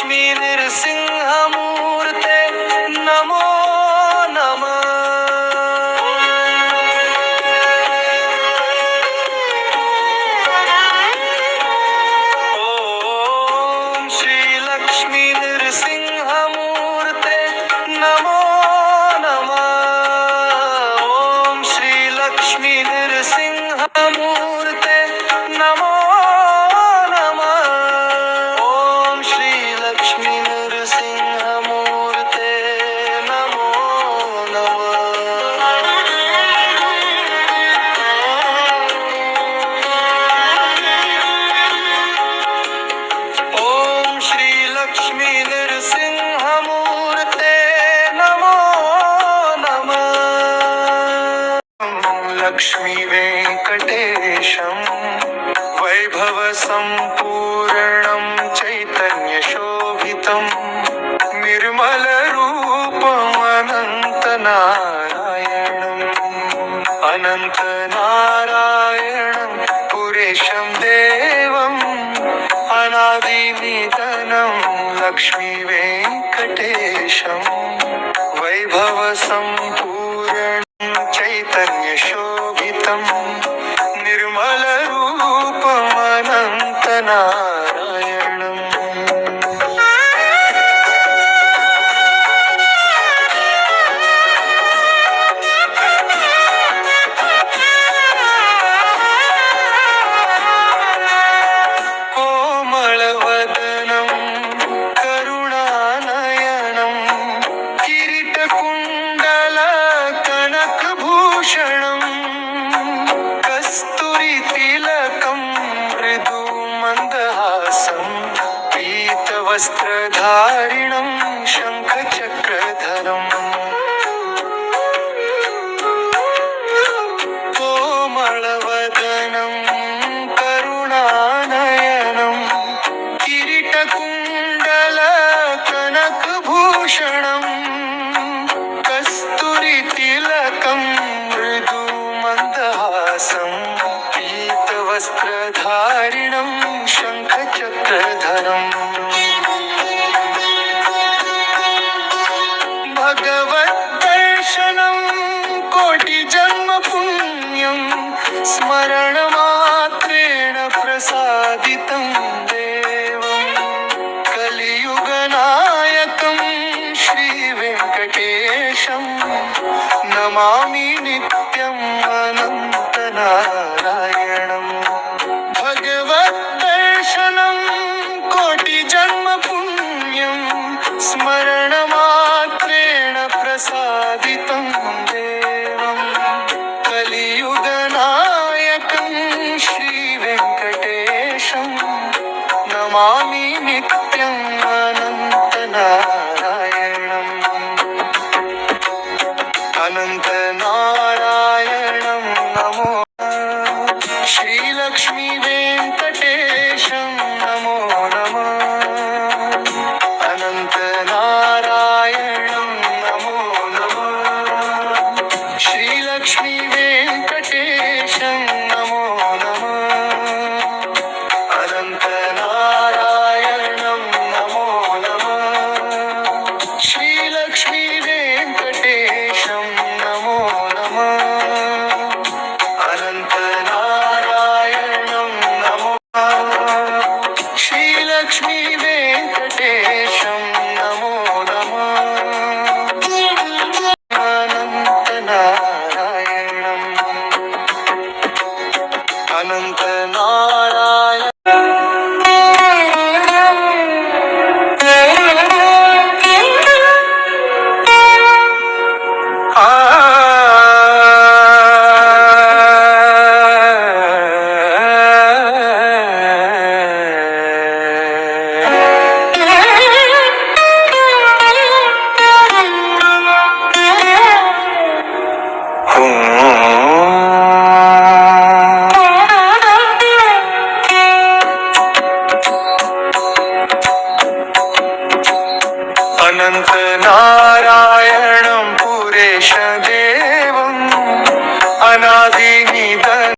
श्रीलक्ष्मी नृसिंहमूर्ते नमो नमः। ॐ श्रीलक्ष्मी नृसिंहमूर्ते नमो नमः। ॐ श्रीलक्ष्मी नृसिंहमूर्ते नमो नमः। ॐ श्रीलक्ष्मी नृसिंहमूर्ते नमो नमः। ॐ श्रीलक्ष्मी नृसिंहमूर्ते नमो नमः। लक्ष्मी वेंकटेशं वैभव सम्पूर्णं चैतन्य शोभितं निर्मल रूपम् अनंत नारायणं पुरेशं देवम् अनादिनिधनं लक्ष्मी वेंकटेशं वैभव सम्पूर्णं चैतन्य शोभितं निर्मल रूपम् अनंत नारायणम्। कोमलवदनं करुणानयनं किरीटकुण्डलकनकभूषणं कस्तूरितिलकं मृदुमन्दहासं पीतवस्त्रधारिणं शङ्खचक्रधरम्। कोमलवदनं करुणानयनं किरीटकुण्डलकनकभूषणं कस्तूरितिलकं मृदुमन्दहासं पीतवस्त्रधारिणं शङ्खचक्रधरम्। भगवद्दर्शनं कोटिजन्मपुण्यं स्मरणमात्रेण प्रसादितं देवं कलियुगनायकं श्रीवेङ्कटेशं नमामि नित्यम् अनन्तनारायणम्। भगवद्दर्शनं कोटिजन्मपुण्यं स्मरणमात्रेण प्रसादितं देवं कलियुगनायकं श्रीवेङ्कटेशं नमामि नित्यम् अनन्तनारायणम्। अनन्तनारायणं नमो श्रीलक्ष्मी वेंकटेशं नमो नमः। अनन्तनारायणं नमो नमः। श्रीलक्ष्मी वेंकटेशं नमो नमः। अनन्तनारायणं नमो नमः। श्रीलक्ष्मी वेंकटेशं नमो नमः। अनन्तनारायणं नमो नमः। श्रीलक्ष्मी